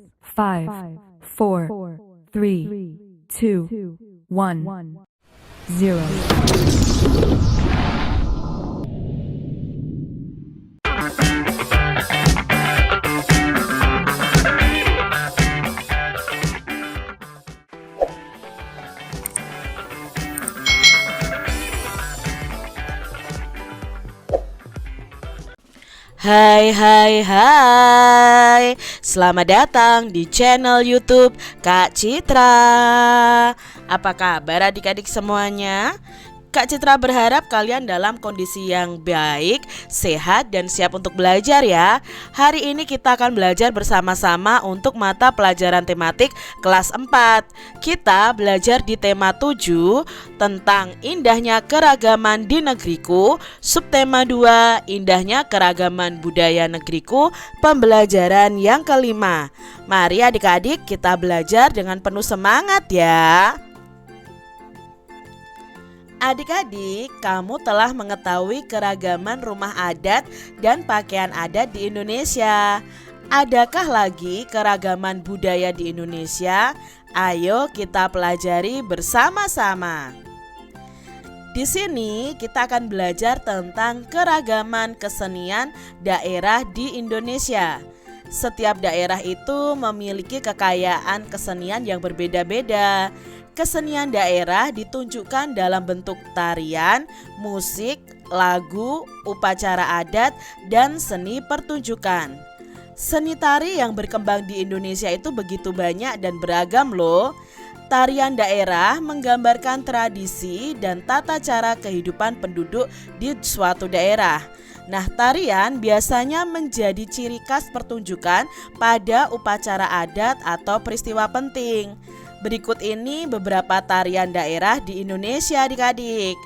5, 4, 3, 2, 1, 0. Hai hai hai, selamat datang di channel YouTube Kak Citra. Apa kabar adik-adik semuanya? Kak Citra berharap kalian dalam kondisi yang baik, sehat, dan siap untuk belajar ya. Hari ini kita akan belajar bersama-sama untuk mata pelajaran tematik kelas 4. Kita belajar di tema 7 tentang indahnya keragaman di negeriku. Subtema 2, indahnya keragaman budaya negeriku, pembelajaran yang kelima. Mari adik-adik kita belajar dengan penuh semangat ya. Adik-adik, kamu telah mengetahui keragaman rumah adat dan pakaian adat di Indonesia. Adakah lagi keragaman budaya di Indonesia? Ayo kita pelajari bersama-sama. Di sini kita akan belajar tentang keragaman kesenian daerah di Indonesia. Setiap daerah itu memiliki kekayaan kesenian yang berbeda-beda. Kesenian daerah ditunjukkan dalam bentuk tarian, musik, lagu, upacara adat, dan seni pertunjukan. Seni tari yang berkembang di Indonesia itu begitu banyak dan beragam loh. Tarian daerah menggambarkan tradisi dan tata cara kehidupan penduduk di suatu daerah. Nah, tarian biasanya menjadi ciri khas pertunjukan pada upacara adat atau peristiwa penting. Berikut ini beberapa tarian daerah di Indonesia adik-adik.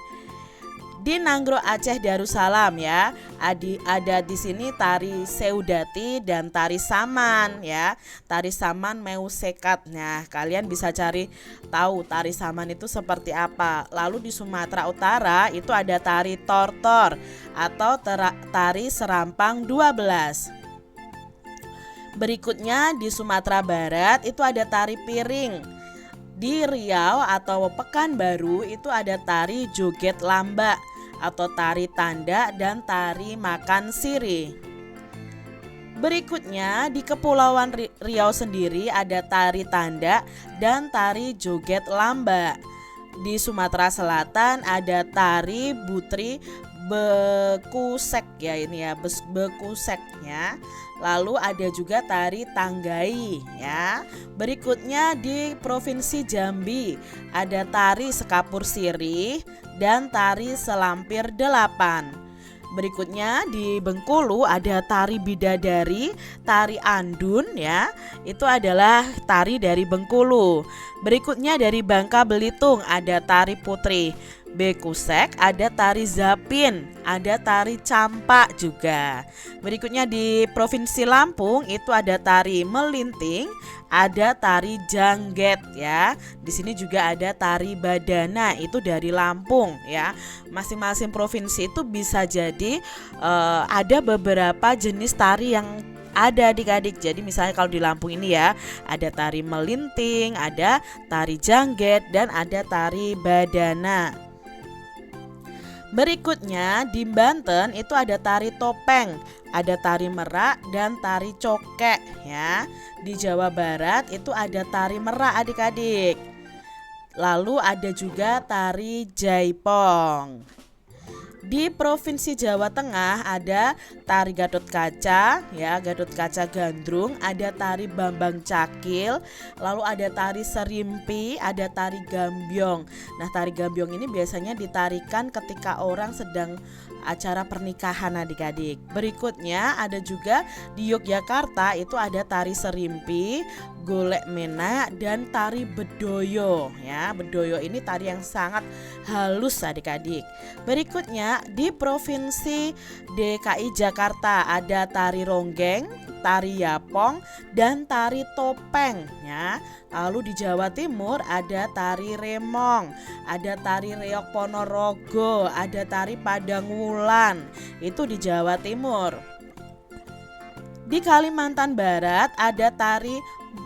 Di Nanggro Aceh Darussalam ya, ada di sini tari Seudati dan tari Saman ya. Tari Saman Meu Sekat. Nah, kalian bisa cari tahu tari Saman itu seperti apa. Lalu di Sumatera Utara itu ada tari Tortor atau tari Serampang 12. Berikutnya di Sumatera Barat itu ada tari Piring. Di Riau atau Pekanbaru itu ada tari Joget Lamba atau tari Tanda dan tari Makan Siri. Berikutnya di Kepulauan Riau sendiri ada tari Tanda dan tari Joget Lamba. Di Sumatera Selatan ada tari Butri Bekusek ya, ini ya Bekuseknya. Lalu ada juga tari Tanggai ya. Berikutnya di Provinsi Jambi ada tari Sekapur Sirih dan tari Selampir 8. Berikutnya di Bengkulu ada tari Bidadari, tari Andun ya. Itu adalah tari dari Bengkulu. Berikutnya dari Bangka Belitung ada tari Putri Bekusek, ada tari Zapin, ada tari Campak juga. Berikutnya di Provinsi Lampung itu ada tari Melinting, ada tari Jangget ya. Di sini juga ada tari Badana, itu dari Lampung ya. Masing-masing provinsi itu bisa jadi ada beberapa jenis tari yang ada adik-adik. Jadi misalnya kalau di Lampung ini ya, ada tari Melinting, ada tari Jangget, dan ada tari Badana. Berikutnya di Banten itu ada tari Topeng, ada tari Merak dan tari Cokek ya. Di Jawa Barat itu ada tari Merak adik-adik. Lalu ada juga tari Jaipong. Di Provinsi Jawa Tengah ada tari Gatot Kaca ya, Gatot Kaca Gandrung, ada tari Bambang Cakil, lalu ada tari Serimpi, ada tari Gambyong. Nah, tari Gambyong ini biasanya ditarikan ketika orang sedang acara pernikahan adik-adik. Berikutnya ada juga di Yogyakarta itu ada tari Serimpi, Golek Mena, dan tari Bedoyo ya. Bedoyo ini tari yang sangat halus adik-adik. Berikutnya di Provinsi DKI Jakarta ada tari Ronggeng, tari Yapong, dan tari Topeng ya. Lalu di Jawa Timur ada tari Remong, ada tari Reok Ponorogo, ada tari Padang Wulan. Itu di Jawa Timur. Di Kalimantan Barat ada tari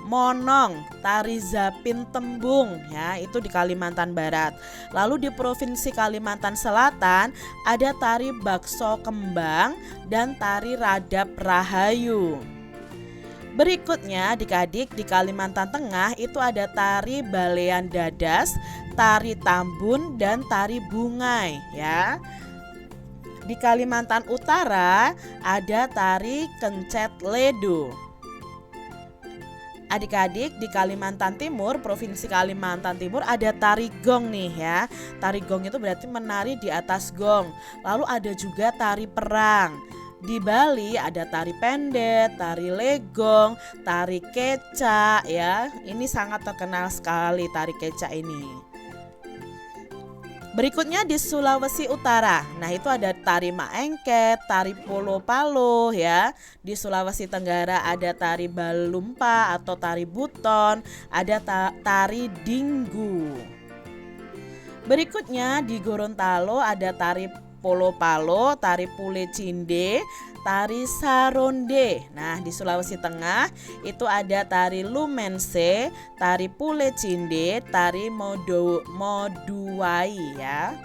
monong, tari zapin tembung ya, itu di Kalimantan Barat. Lalu di Provinsi Kalimantan Selatan ada tari bakso kembang dan tari radap rahayu. Berikutnya adik-adik di Kalimantan Tengah itu ada tari balean dadas, tari tambun dan tari bungai ya. Di Kalimantan Utara ada tari kencet ledo. Adik-adik di Kalimantan Timur, Provinsi Kalimantan Timur ada tari gong nih ya. Tari gong itu berarti menari di atas gong. Lalu ada juga tari perang. Di Bali ada tari pendet, tari legong, tari keca ya. Ini sangat terkenal sekali tari keca ini. Berikutnya di Sulawesi Utara, nah itu ada tari maengket, tari polo palo ya. Di Sulawesi Tenggara ada tari balumpa atau tari buton, ada tari dinggu. Berikutnya di Gorontalo ada tari polo palo, tari pule cinde, tari saronde. Nah di Sulawesi Tengah itu ada tari lumense, tari pule cinde, tari moduai ya.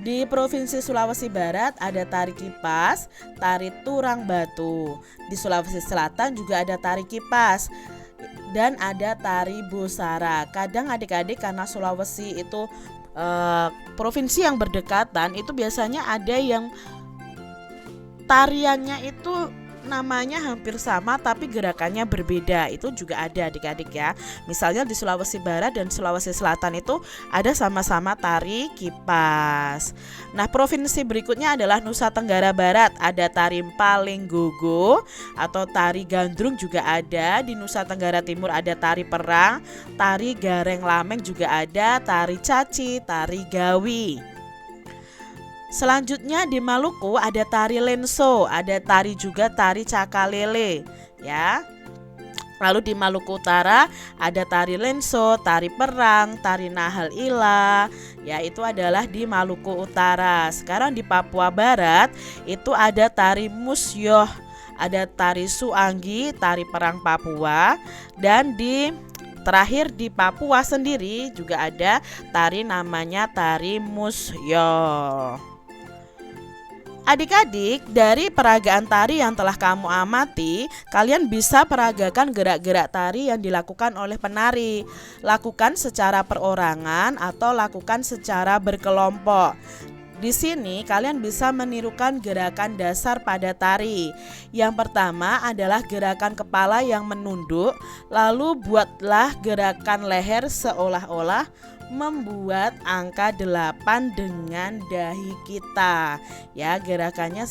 Di Provinsi Sulawesi Barat ada tari kipas, tari turang batu. Di Sulawesi Selatan juga ada tari kipas dan ada tari busara. Kadang adik-adik karena Sulawesi itu provinsi yang berdekatan, itu biasanya ada yang tariannya itu namanya hampir sama tapi gerakannya berbeda. Itu juga ada adik-adik ya. Misalnya di Sulawesi Barat dan Sulawesi Selatan itu ada sama-sama tari kipas. Nah provinsi berikutnya adalah Nusa Tenggara Barat. Ada tari paling gogo atau tari gandrung juga ada. Di Nusa Tenggara Timur ada tari perang, tari gareng lameng juga ada, tari caci, tari gawi. Selanjutnya di Maluku ada tari lenso, ada tari juga tari cakalele ya. Lalu di Maluku Utara ada tari lenso, tari perang, tari nahal ila, ya itu adalah di Maluku Utara. Sekarang di Papua Barat itu ada tari musyoh, ada tari suanggi, tari perang Papua, dan terakhir di Papua sendiri juga ada tari namanya tari musyoh. Adik-adik, dari peragaan tari yang telah kamu amati, kalian bisa peragakan gerak-gerak tari yang dilakukan oleh penari. Lakukan secara perorangan atau lakukan secara berkelompok. Di sini kalian bisa menirukan gerakan dasar pada tari. Yang pertama adalah gerakan kepala yang menunduk, lalu buatlah gerakan leher seolah-olah membuat angka 8 dengan dahi kita. Ya, gerakannya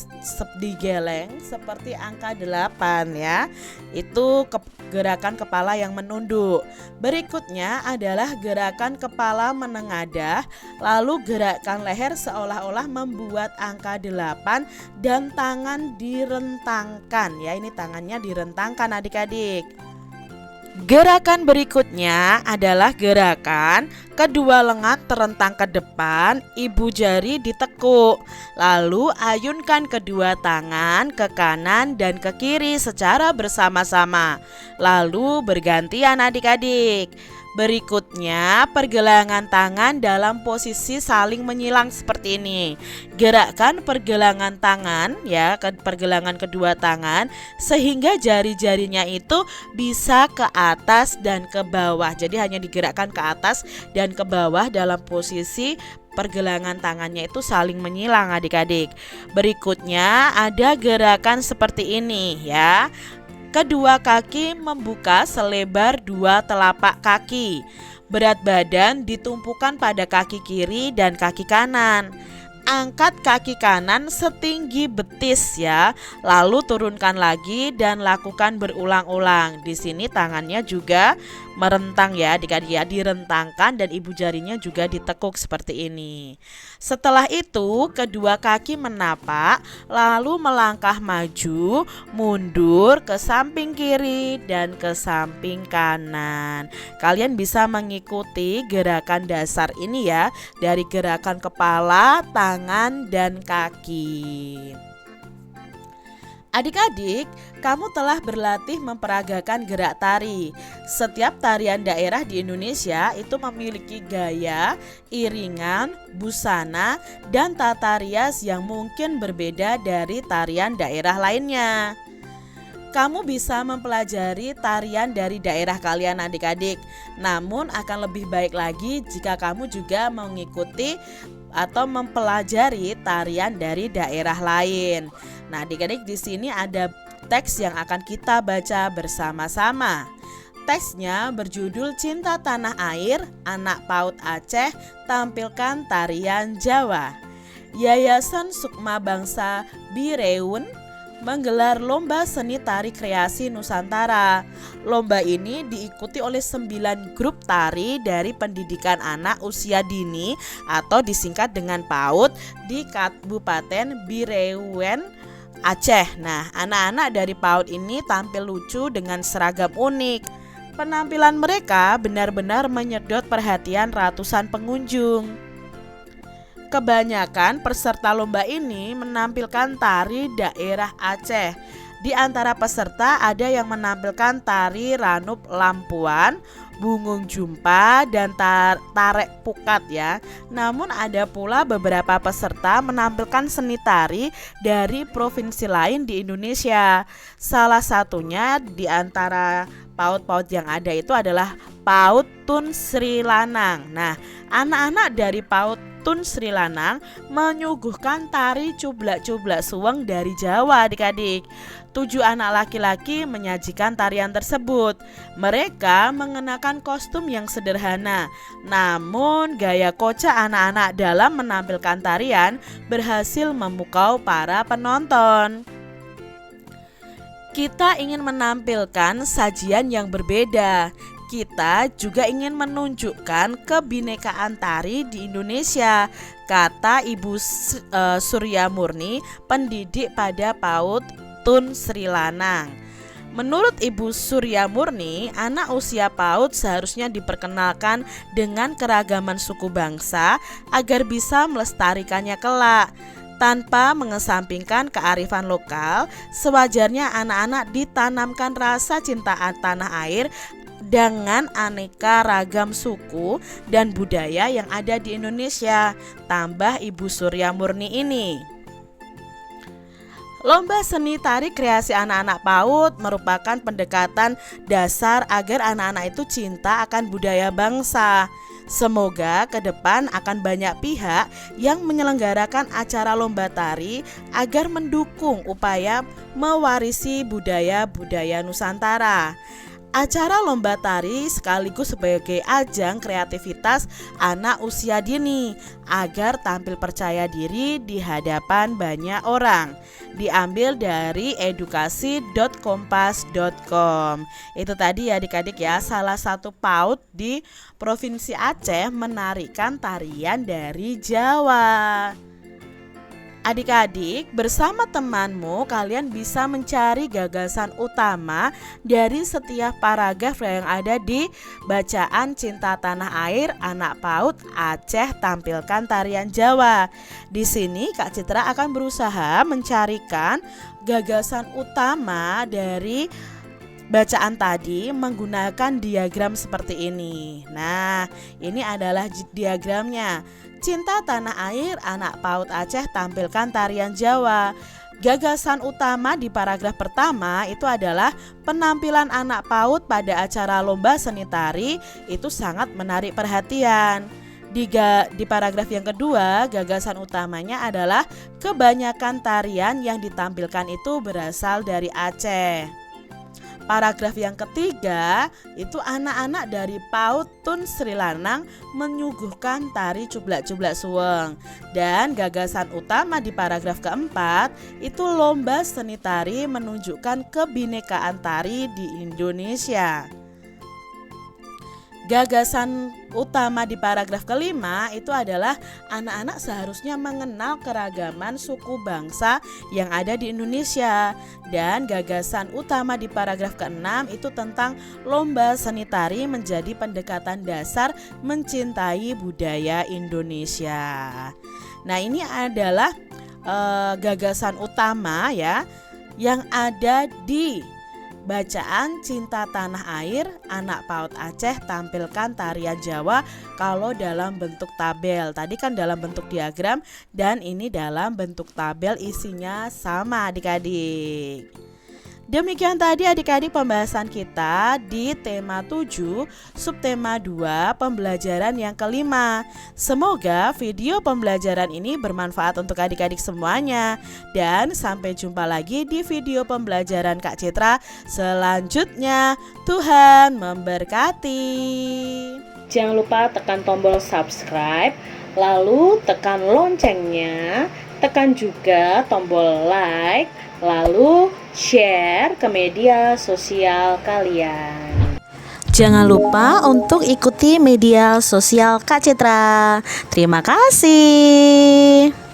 digeleng seperti angka 8 ya. Itu gerakan kepala yang menunduk. Berikutnya adalah gerakan kepala menengadah, lalu gerakan leher seolah-olah membuat angka 8 dan tangan direntangkan ya. Ini tangannya direntangkan adik-adik. Gerakan berikutnya adalah gerakan kedua lengan terentang ke depan, ibu jari ditekuk. Lalu ayunkan kedua tangan ke kanan dan ke kiri secara bersama-sama. Lalu bergantian adik-adik. Berikutnya pergelangan tangan dalam posisi saling menyilang seperti ini. Gerakkan pergelangan tangan ya, pergelangan kedua tangan sehingga jari-jarinya itu bisa ke atas dan ke bawah. Jadi hanya digerakkan ke atas dan ke bawah dalam posisi pergelangan tangannya itu saling menyilang adik-adik. Berikutnya ada gerakan seperti ini ya. Kedua kaki membuka selebar 2 telapak kaki. Berat badan ditumpukan pada kaki kiri dan kaki kanan. Angkat kaki kanan setinggi betis ya. Lalu turunkan lagi dan lakukan berulang-ulang. Di sini tangannya juga merentang ya, direntangkan dan ibu jarinya juga ditekuk seperti ini. Setelah itu kedua kaki menapak, lalu melangkah maju, mundur ke samping kiri dan ke samping kanan. Kalian bisa mengikuti gerakan dasar ini ya, dari gerakan kepala, tangan, dan kaki. Adik-adik, kamu telah berlatih memperagakan gerak tari. Setiap tarian daerah di Indonesia itu memiliki gaya, iringan, busana, dan tata rias yang mungkin berbeda dari tarian daerah lainnya. Kamu bisa mempelajari tarian dari daerah kalian adik-adik. Namun akan lebih baik lagi jika kamu juga mengikuti atau mempelajari tarian dari daerah lain. Nah, adik-adik di sini ada teks yang akan kita baca bersama-sama. Teksnya berjudul Cinta Tanah Air, Anak PAUD Aceh Tampilkan Tarian Jawa. Yayasan Sukma Bangsa Bireun menggelar lomba seni tari kreasi Nusantara. Lomba ini diikuti oleh 9 grup tari dari pendidikan anak usia dini atau disingkat dengan PAUD di Kabupaten Bireuen, Aceh. Nah, anak-anak dari PAUD ini tampil lucu dengan seragam unik. Penampilan mereka benar-benar menyedot perhatian ratusan pengunjung. Kebanyakan peserta lomba ini menampilkan tari daerah Aceh. Di antara peserta ada yang menampilkan tari Ranup Lampuan, Bungung Jumpa, dan Tarek Pukat ya. Namun ada pula beberapa peserta menampilkan seni tari dari provinsi lain di Indonesia. Salah satunya di antara PAUD-PAUD yang ada itu adalah PAUD Tun Sri Lanang. Nah, anak-anak dari PAUD Tun Sri Lanang menyuguhkan tari cublak-cublak suweng dari Jawa adik-adik. 7 anak laki-laki menyajikan tarian tersebut. Mereka mengenakan kostum yang sederhana. Namun gaya kocak anak-anak dalam menampilkan tarian berhasil memukau para penonton. Kita ingin menampilkan sajian yang berbeda. Kita juga ingin menunjukkan kebinekaan tari di Indonesia, kata Ibu Surya Murni, pendidik pada PAUD Tun Sri Lanang. Menurut Ibu Surya Murni, anak usia PAUD seharusnya diperkenalkan dengan keragaman suku bangsa agar bisa melestarikannya kelak. Tanpa mengesampingkan kearifan lokal, sewajarnya anak-anak ditanamkan rasa cinta tanah air dengan aneka ragam suku dan budaya yang ada di Indonesia, tambah Ibu Surya Murni ini. Lomba seni tari kreasi anak-anak PAUD merupakan pendekatan dasar agar anak-anak itu cinta akan budaya bangsa. Semoga ke depan akan banyak pihak yang menyelenggarakan acara lomba tari agar mendukung upaya mewarisi budaya-budaya Nusantara. Acara lomba tari sekaligus sebagai ajang kreativitas anak usia dini agar tampil percaya diri di hadapan banyak orang. Diambil dari edukasi.kompas.com. Itu tadi ya adik-adik ya, salah satu PAUD di Provinsi Aceh menarikan tarian dari Jawa. Adik-adik, bersama temanmu kalian bisa mencari gagasan utama dari setiap paragraf yang ada di bacaan Cinta Tanah Air Anak PAUD Aceh Tampilkan Tarian Jawa. Di sini Kak Citra akan berusaha mencarikan gagasan utama dari bacaan tadi menggunakan diagram seperti ini. Nah, ini adalah diagramnya. Cinta Tanah Air Anak PAUD Aceh Tampilkan Tarian Jawa. Gagasan utama di paragraf pertama itu adalah penampilan anak PAUD pada acara lomba seni tari itu sangat menarik perhatian. Di paragraf yang kedua, gagasan utamanya adalah kebanyakan tarian yang ditampilkan itu berasal dari Aceh. Paragraf yang ketiga, itu anak-anak dari PAUD Tun Sri Lanang menyuguhkan tari cublak-cublak suweng. Dan gagasan utama di paragraf keempat, itu lomba seni tari menunjukkan kebinekaan tari di Indonesia. Gagasan utama di paragraf kelima itu adalah anak-anak seharusnya mengenal keragaman suku bangsa yang ada di Indonesia. Dan gagasan utama di paragraf keenam itu tentang lomba seni tari menjadi pendekatan dasar mencintai budaya Indonesia. Nah, ini adalah gagasan utama ya yang ada di bacaan Cinta Tanah Air, Anak PAUD Aceh tampilkan tarian Jawa kalau dalam bentuk tabel. Tadi kan dalam bentuk diagram dan ini dalam bentuk tabel, isinya sama adik-adik. Demikian tadi adik-adik pembahasan kita di tema 7, subtema 2, pembelajaran yang kelima. Semoga video pembelajaran ini bermanfaat untuk adik-adik semuanya. Dan sampai jumpa lagi di video pembelajaran Kak Citra selanjutnya. Tuhan memberkati. Jangan lupa tekan tombol subscribe, lalu tekan loncengnya, tekan juga tombol like, lalu share ke media sosial kalian. Jangan lupa untuk ikuti media sosial Kak Citra. Terima kasih.